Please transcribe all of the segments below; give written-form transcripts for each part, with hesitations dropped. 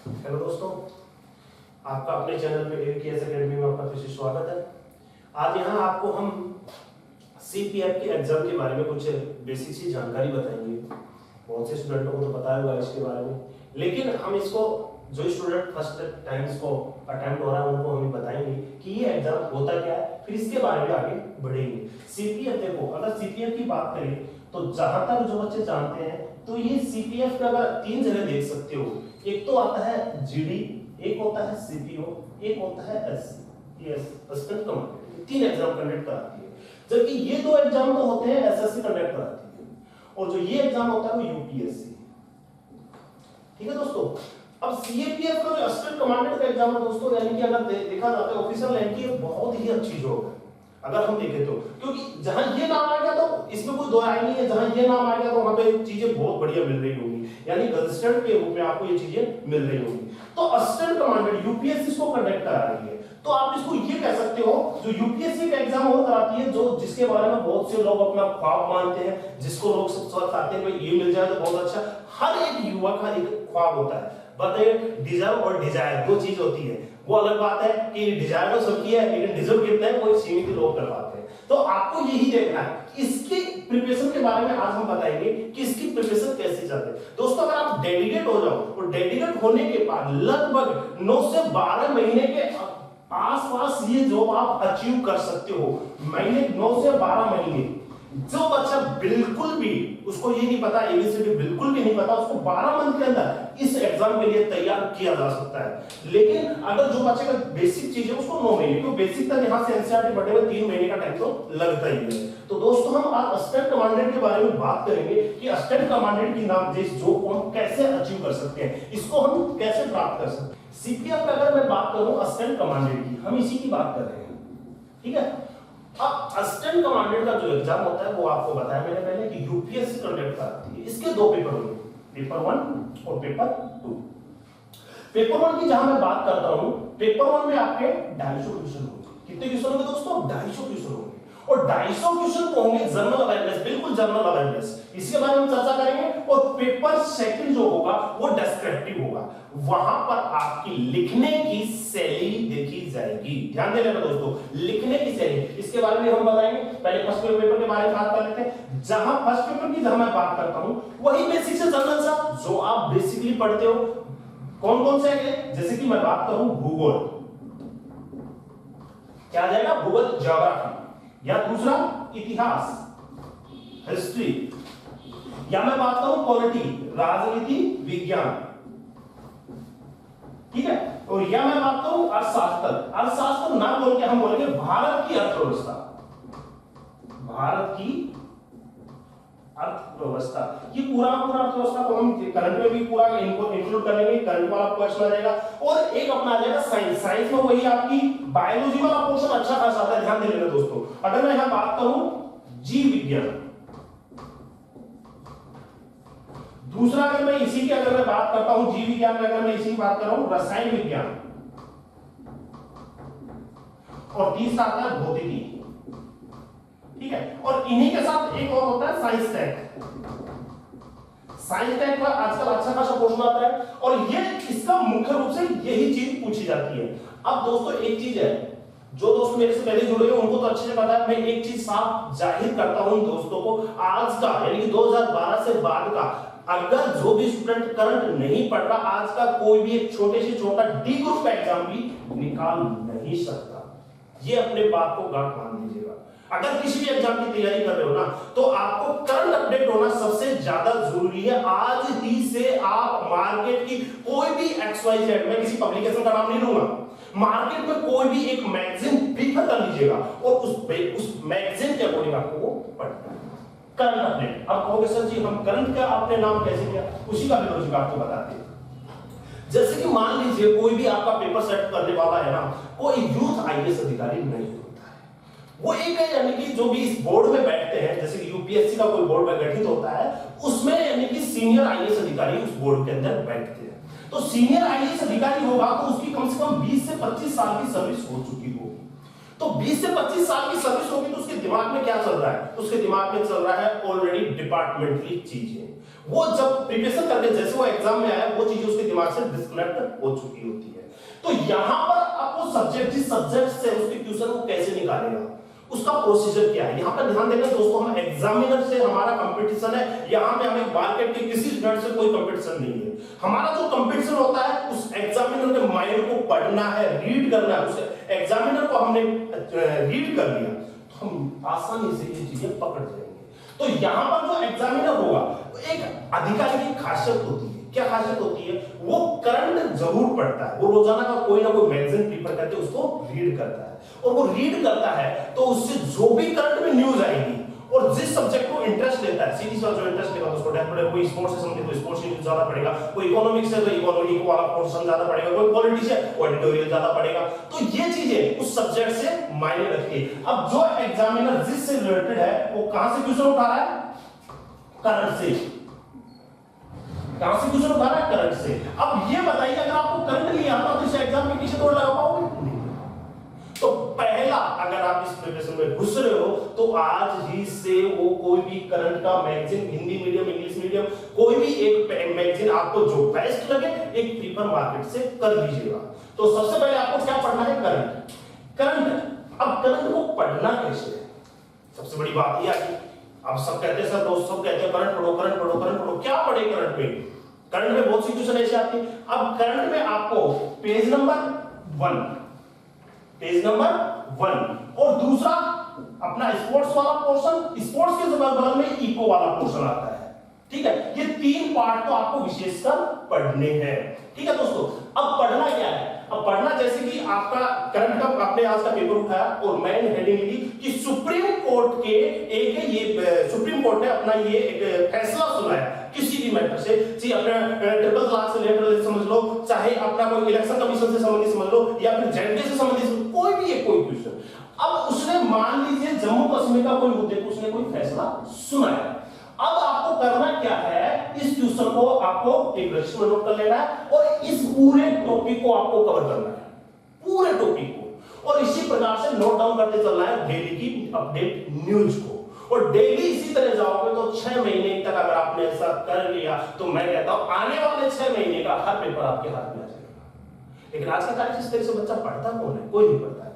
Hello दोस्तों, आपका अपने चैनल पे एवीकेएस एकेडमी में आपका फिर से स्वागत है। आज यहाँ आपको हम सीपीएफ के एग्जाम के बारे में कुछ बेसिक सी जानकारी बताएंगे। बहुत से स्टूडेंटों को तो पता होगा इसके बारे में, लेकिन हम इसको जो स्टूडेंट फर्स्ट टाइम इसको अटेम्प्ट हो रहा है उनको हम बताएंगे कि ये एग्जाम होता क्या है, फिर इसके बारे में आगे बढ़ेंगे। सीपीएफ देखो, अगर सीपीएफ की बात करें तो जहां तक जो बच्चे जानते हैं तो ये सीपीएफ का अगर तीन जगह देख सकते हो, एक तो आता है जीडी, एक होता है सीपीओ, एक होता है एससी, असिस्टेंट कमांडेंट। तीन एग्जाम कंडक्ट कराती है, जबकि ये दो एग्जाम तो होते हैं एसएससी कंडक्ट कराती है, और जो ये एग्जाम होता है वो यूपीएससी। ठीक है दोस्तों, अब सीएपीएफ का जो असिस्टेंट कमांडेंट का एग्जाम है दोस्तों, यानी कि अगर देखा जाता है ऑफिसर रैंक की बहुत ही अच्छी जॉब है अगर हम देखें तो, क्योंकि जहां ये नाम आ गया तो इसमें कोई दो राय नहीं है, जहां ये नाम आ गया तो वहां पे चीजें बहुत बढ़िया मिल रही होंगी, यानी असिस्टेंट के रूप में आपको ये चीजें मिल रही होंगी। तो असिस्टेंट कमांडेंट यूपीएससी इसको कंडक्ट करा रही है, तो आप इसको ये कह सकते हो जो यूपीएससी का एग्जाम वो कराती है, जो जिसके बारे में बहुत से लोग अपना ख्वाब मानते हैं, जिसको लोग सब चाहते हैं कि ये मिल जाए तो बहुत अच्छा। हर एक युवा का एक ख्वाब होता है, बताइए डिजर्व और डिजायर दो चीज होती है। वो अलग बात है कि डिजायर तो सबकी है, लेकिन डिजर्व कितना है वो सीमित लोग कर पाते हैं। तो आपको यही देखना है, इसकी प्रिपरेशन के बारे में आज हम बताएंगे कि इसकी प्रिपरेशन कैसे चलती है। दोस्तों अगर आप डेलीगेट हो जाओ और डेलीगेट होने के बाद लगभग 9 से 12 महीने के आसपास ये जॉब आप अचीव कर सकते हो। महीने 9 से 12 महीने जो बच्चा बिल्कुल भी उसको ये नहीं पता, एबीसीडी बिल्कुल भी नहीं पता, उसको 12 मंथ के अंदर इस एग्जाम के लिए तैयार किया जा सकता है। लेकिन अगर जो बच्चे का बेसिक चीज है उसको 9 महीने, क्योंकि बेसिक तक यहाँ से एनसीईआरटी पढ़ने में 3 महीने का टाइम तो लगता ही है। तो दोस्तों हम आज असिस्टेंट कमांडेंट के बारे में बात करेंगे कि असिस्टेंट कमांडेंट की नाम जिस जॉब को हम कैसे अचीव कर सकते हैं, इसको हम कैसे प्राप्त कर सकते हैं। सीपीएफ का अगर मैं बात करूं असिस्टेंट कमांडेंट की, हम इसी की बात कर रहे हैं। ठीक है, अब असिस्टेंट कमांडेंट का जो एग्जाम होता है वो आपको बताया मैंने पहले कि यूपीएससी कंडक्ट करती है। इसके दो पेपर होंगे, पेपर 1 और पेपर 2। पेपर 1 की जहां मैं बात करता हूं, पेपर 1 में आपके 250 क्वेश्चन होंगे। कितने क्वेश्चन होंगे दोस्तों? 250 क्वेश्चन होंगे, और 250 क्वेश्चन तो होंगे जनरल अवेयरनेस, बिल्कुल जनरल अवेयरनेस, इसके बारे में हम चर्चा करेंगे। और पेपर 2 जो होगा वो डिस्क्रिप्टिव होगा, वहां पर आपकी लिखने की शैली देखी जाएगी। ध्यान दे लेना दोस्तों, लिखने की शैली, इसके बारे में हम बताएंगे। पहले फर्स्ट पेपर के बारे में बात कर लेते हैं। जहां फर्स्ट पेपर की जहां मैं बात करता हूं वही बेसिक से जनरल सा जो आप बेसिकली पढ़ते हो। कौन कौन से है? जैसे कि मैं बात करूं भूगोल, क्या आ जाएगा? भूगोल, ज्योग्राफी, या दूसरा इतिहास, हिस्ट्री, या मैं बात करूं पॉलिटी, राजनीति विज्ञान। ठीक है, और या मैं बात करूं अर्थशास्त्र। अर्थशास्त्र ना बोल के हम बोलेंगे भारत की अर्थव्यवस्था, भारत की अर्थव्यवस्था। ये पूरा अर्थव्यवस्था को हम करंट में भी पूरा इंक्लूड कर लेंगे, करंट वाला क्वेश्चन आ जाएगा। और एक अपना आ जाएगा साइंस, साइंस में वही आपकी बायोलॉजी वाला पोर्शन अच्छा खासा आता है। ध्यान दे लेना दोस्तों, अगर मैं यहां बात करूं जीव विज्ञान, दूसरा अगर मैं इसी की अगर मैं बात करता हूं जीव विज्ञान में, अगर मैं इसी की बात कर रहा हूं रसायन विज्ञान, और तीसरा आता है भौतिकी। ठीक है, और इन्हीं के साथ एक और होता है साइंस टेक। साइंस टेक पर आजकल अच्छा खासा क्वेश्चन आता है, और ये इसका मुख्य रूप से यही चीज पूछी जाती है। अब दोस्तों एक चीज है, जो दोस्त मेरे से पहले जुड़े हैं उनको तो अच्छे से पता है, मैं एक चीज साफ जाहिर करता हूं दोस्तों को, आज का यानी कि 2012 से बाद का अगर जो भी स्टूडेंट करंट नहीं पढ़ रहा, आज का कोई भी एक छोटे से छोटा डी ग्रुप का एग्जाम भी निकाल नहीं सकता। ये अपने बात को गांठ मान लीजिएगा। अगर किसी भी एग्जाम की तैयारी कर रहे हो ना, तो आपको करंट अपडेट होना सबसे ज्यादा जरूरी है। आज ही से आप मार्केट की कोई भी XYZ, मैं किसी पब्लिकेशन का नाम नहीं लूंगा, मार्केट में कोई भी एक मैगजीन प्रीफर कर लीजिएगा और उस मैगजीन के अकॉर्डिंग आपको पढ़ना है करंट अपडेट। अब कहोगे सर जी हम करंट का आपने नाम कैसे किया, उसी का भी लॉजिक आपको बताते हैं। जैसे कि मान लीजिए कोई भी आपका पेपर सेट करने वाला है ना, कोई यूथ आईएएस अधिकारी नहीं होता है, वो एक है यानी कि जो भी इस बोर्ड में बैठते हैं, जैसे कि यूपीएससी का कोई बोर्ड में गठित होता है, उसमें यानी कि सीनियर आईएएस अधिकारी उस बोर्ड के अंदर बैठते हैं। तो सीनियर आईएएस अधिकारी होगा तो उसकी कम से कम 20 से 25 साल की सर्विस हो चुकी होगी। तो 20 से 25 साल की सर्विस होगी तो उसके दिमाग में क्या चल रहा है? उसके दिमाग में चल रहा है ऑलरेडी डिपार्टमेंटली चीजें, वो जब प्रिपरेशन करके जैसे वो एग्जाम में आया वो चीजें उसके दिमाग से डिस्कनेक्ट हो चुकी होती है। तो यहां पर आपको सब्जेक्ट, जिस सब्जेक्ट से उसके क्वेश्चन को कैसे निकालेगा, उसका प्रोसीजर क्या है, यहां पर ध्यान देना दोस्तों। हम एग्जामिनर से हमारा कंपटीशन है, यहां पे हमें मार्केट के किसी स्टूडेंट से कोई कंपटीशन नहीं है। हमारा जो कंपटीशन होता है उस एग्जामिनर के माइंड को पढ़ना है, रीड करना है। उस एग्जामिनर को हमने रीड कर लिया तो हम आसानी से ये चीजें पकड़ जाएंगे। तो यहां पर जो एग्जामिनर होगा एक अधिकारी की खासियत होती है। क्या खासियत होती है? वो करंट जरूर पढ़ता है, वो रोजाना का कोई ना कोई मैगजीन प्रिफर करके उसको रीड करता है, और वो रीड करता है तो उससे जो भी करंट में न्यूज आएगी और जिस सब्जेक्ट को इंटरेस्ट लेता है, सीधी सा जो इंटरेस्ट लेगा उसको डेथ पड़ेगा। कोई स्पोर्ट्स से संबंधित तो स्पोर्ट्स न्यूज ज्यादा पड़ेगा, कोई इकोनॉमिक्स से तो इकोनॉमिक वाला पोर्शन ज्यादा पड़ेगा, कोई पॉलिटिक्स है वो एडिटोरियल ज्यादा पड़ेगा। तो ये चीजें उस सब्जेक्ट से मायने रखती है। अब जो एग्जामिनर जिससे रिलेटेड है वो कहां से क्वेश्चन उठा रहा है? करंट से। कहां से क्वेश्चन उठा रहा है? करंट से। अब ये बताइए, अगर आपको करंट नहीं आता तो इस एग्जाम के पीछे दौड़ लगा पाओगे? तो पहला, अगर आप इस प्रिपरेशन में घुस रहे हो तो आज ही से वो कोई भी करंट का magazine, Hindi medium, English medium, कोई भी एक मैगजीन आपको जो बेस्ट लगे एक प्रीफर मार्केट से कर लीजिएगा। तो सबसे पहले आपको क्या पढ़ना है? करंट। करंट। अब करंट को पढ़ना कैसे है? सबसे बड़ी बात यह है, अब सब कहते हैं, सर दोस्त सब कहते हैं करंट पढ़ो, करंट पढ़ो, करंट पढ़ो। क्या पढ़े करंट में? करंट में बहुत सी क्वेश्चन ऐसे आती है। अब करंट में आपको पेज नंबर 1, पेज नंबर 1 और दूसरा अपना स्पोर्ट्स वाला पोर्शन, स्पोर्ट्स के बगल में इको वाला पोर्शन आता है। ठीक है, ये 3 पार्ट तो आपको विशेषकर पढ़ने हैं। ठीक है दोस्तों, अब पढ़ना क्या है? अब पढ़ना जैसे कि आपका करंट का आपने आज का पेपर उठाया और मैंने हेडिंग ली कि सुप्रीम कोर्ट के सुप्रीम कोर्ट ने अपना ये एक फैसला सुनाया किसी भी मैटर से, चाहे अपना ट्रिपल तलाक से रिलेटेड समझ लो, चाहे अपना कोई इलेक्शन कमीशन से संबंधित समझ लो, या फिर जेडके से संबंधित कोई भी एक कोई क्वेश्चन। अब उसने मान लीजिए जम्मू कश्मीर का कोई मुद्दे पर उसने कोई फैसला सुनाया। अब आपको करना क्या है? इस क्वेश्चन को आपको एक रजिस्टर में नोट कर लेना है और इस पूरे टॉपिक को आपको कवर करना है, पूरे टॉपिक को। और इसी प्रकार से नोट डाउन करते चलना है डेली की अपडेट न्यूज को। और डेली इसी तरह जाओगे तो 6 महीने तक अगर आपने ऐसा कर लिया तो मैं कहता हूं आने वाले 6 महीने का हर पेपर आपके हाथ में आ जाएगा। लेकिन आज का तारीख इस तरह से बच्चा पढ़ता कौन है? कोई नहीं पढ़ता है।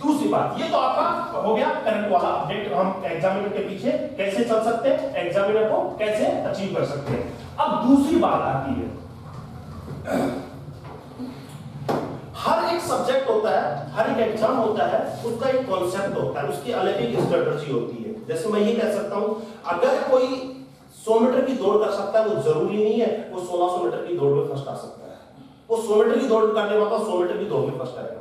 दूसरी बात, ये तो आपका हो गया करंट वाला अपडेट, हम एग्जामिनर के पीछे कैसे चल सकते हैं, एग्जामिनर को कैसे अचीव कर सकते हैं। अब दूसरी बात आती है, हर एक सब्जेक्ट होता है, हर एक एग्जाम होता है, उसका एक कॉन्सेप्ट होता है, उसकी अलग एक स्ट्रेटजी होती है। जैसे मैं ये कह सकता हूं, अगर कोई 100 मीटर की दौड़ कर सकता है, वो जरूरी नहीं है वो 1600 मीटर की दौड़ में फर्स्ट आ सकता है। वो 100 मीटर की दौड़ करने वाला 100 मीटर की दौड़ में फर्स्ट आएगा।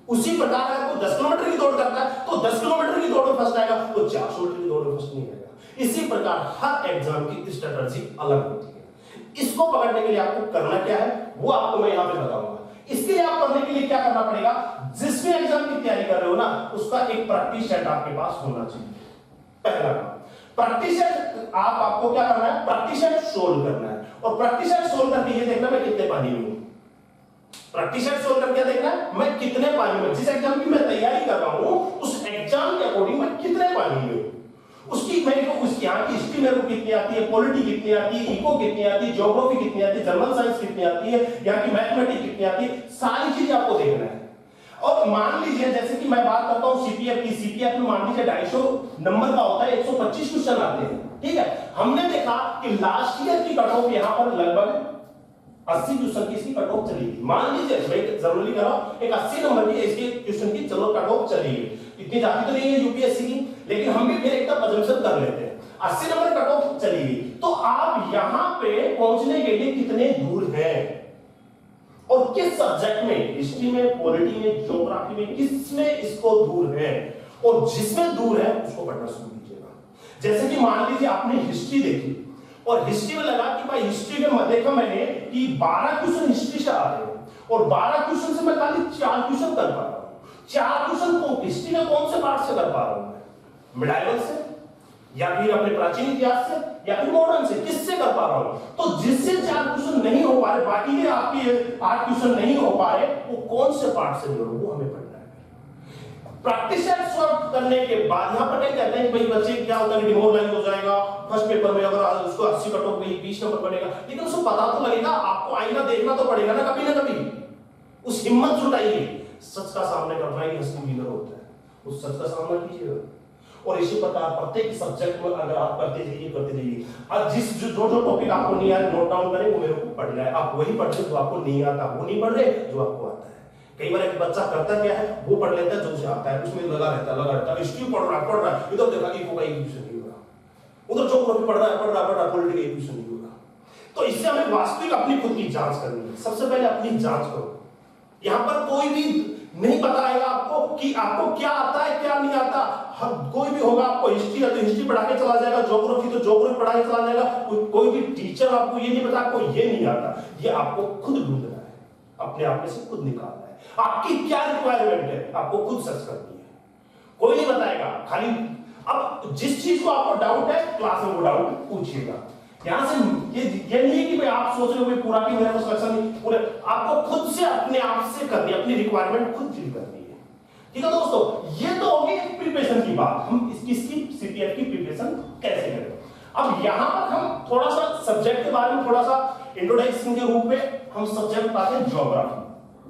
उसी प्रकार अगर कोई 10 किलोमीटर की दौड़ करता है तो 10 किलोमीटर की दौड़ में फर्स्ट आएगा, तो 400 मीटर की दौड़ में फर्स्ट नहीं आएगा। इसी प्रकार हर एग्जाम की स्ट्रेटजी अलग होती है। इसको पकड़ने के लिए आपको करना क्या है वो आपको मैं यहां पे बताऊंगा। इसके लिए आप करने के लिए क्या करना पड़ेगा? जिस भी एग्जाम की तैयारी कर रहे हो ना, उसका एक प्रैक्टिस सेट आपके पास होना चाहिए। पहला काम, प्रैक्टिस सेट आपको क्या करना है? प्रैक्टिस सेट सोल्व करना है। और प्रैक्टिस सेट सोल्व करके ये देखना मैं कितने पानी में हूं। प्रैक्टिस सेट सोल्व करके देखना है मैं कितने पानी में, जिस एग्जाम की मैं तैयारी कर रहा हूं उस एग्जाम के अकॉर्डिंग मैं कितने पानी में हूं। उसकी मेरे को उसकी यहाँ की हिस्ट्री मेरे को कितनी आती है, पॉलिटी कितनी आती है, इको कितनी आती है, ज्योग्राफी कितनी आती है, जनरल साइंस कितनी आती है, यहाँ की मैथमेटिक्स कितनी आती है, सारी चीजें आपको देखना है। और मान लीजिए जैसे कि मैं बात करता हूं सीपीएफ की, सीपीएफ में मान लीजिए 250 नंबर का होता है, 125 क्वेश्चन आते हैं। ठीक है, हमने देखा कि लास्ट ईयर की कट ऑफ यहाँ पर लगभग 80 क्वेश्चन की इसकी कट ऑफ चली गई। मान लीजिए मैं जरूरी करा एक 80 नंबर की इसके क्वेश्चन की चलो कट ऑफ चली गई। इतनी जाती तो नहीं है यूपीएससी की, लेकिन हम भी फिर एक अजम्पशन कर लेते हैं 80 नंबर कट ऑफ चली गई। तो आप यहां पे पहुंचने के लिए कितने दूर हैं और किस सब्जेक्ट में, हिस्ट्री में, पॉलिटी में, ज्योग्राफी में, किसमें इसको दूर है, और जिसमें दूर है उसको पढ़ना शुरू कीजिएगा। जैसे कि मान लीजिए आपने हिस्ट्री देखी और हिस्ट्री में लगा कि भाई हिस्ट्री में देखा मैंने कि 12 क्वेश्चन हिस्ट्री से आ रहे हैं और 12 क्वेश्चन से मैं खाली 4 क्वेश्चन कर पा रहा हूं। 4 क्वेश्चन को हिस्ट्री में कौन से पार्ट से कर पा रहा हूं मैं? मिडाइवल से, या फिर अपने प्राचीन इतिहास से, या फिर मॉडर्न से, किससे कर पा रहा हूं? तो जिससे 4 क्वेश्चन नहीं हो पा रहे, बाकी के आपके 8 क्वेश्चन नहीं हो पा रहे, वो कौन से पार्ट से जुड़े वो हमें पढ़ना है। प्रैक्टिस सेट सॉल्व करने के बाद यहां पर क्या कहते हैं कि भाई बच्चे क्या होता है कि डिमोरलाइज हो जाएगा फर्स्ट पेपर में, अगर उसको 80 कट ऑफ गई 20 नंबर बनेगा, लेकिन उसको पता तो लगेगा, आपको आईना देखना तो पड़ेगा ना कभी, उस हिम्मत जुटाइए, सच का सामने करना ही असली विनर होता है, उस सच का सामना कीजिएगा। और इसी प्रकार प्रत्येक सब्जेक्ट में अगर आप करते जाइए, अब जिस जो टॉपिक आपको नहीं आया नोट डाउन करें, वो मेरे को पढ़ना है, आप वही पढ़ रहे जो आपको नहीं आता, वो नहीं पढ़ रहे जो आपको आता है। कई बार एक बच्चा करता क्या है, वो पढ़ लेता है जो उसे आता है, उसमें लगा रहता है, हिस्ट्री पढ़ रहा है, इधर देखा कि कोई क्वेश्चन नहीं हो रहा, उधर ज्योग्राफी पढ़ रहा है, पॉलिटिकल क्वेश्चन नहीं हो रहा। तो इससे हमें वास्तविक अपनी खुद की जांच करनी है। सबसे पहले अपनी जांच करो, यहां पर कोई भी नहीं बताएगा आपको कि आपको क्या आता है क्या नहीं आता। कोई भी होगा, आपको हिस्ट्री है तो हिस्ट्री पढ़ा के चला जाएगा, ज्योग्राफी तो ज्योग्राफी पढ़ा के चला जाएगा, कोई भी टीचर आपको ये नहीं बता आपको ये नहीं आता, ये आपको खुद ढूंढना है, अपने आप में से खुद निकालना है। आपकी क्या रिक्वायरमेंट है आपको खुद सर्च करनी है, कोई नहीं बताएगा। खाली अब जिस चीज को आपको डाउट है क्लास में वो डाउट पूछिएगा। यहां से ये नहीं है कि भाई आप सोच रहे हो पूरा की मेरा कुछ लक्ष्य नहीं, पूरे आपको खुद से अपने आप से करनी है, अपनी रिक्वायरमेंट खुद फिल करनी है। ठीक है दोस्तों, ये तो होगी प्रिपरेशन की बात, हम इसकी सीपीएफ की प्रिपरेशन कैसे करें। अब यहां पर हम थोड़ा सा सब्जेक्ट के बारे में थोड़ा सा इंट्रोडक्शन के रूप में हम सब्जेक्ट पाते हैं ज्योग्राफी।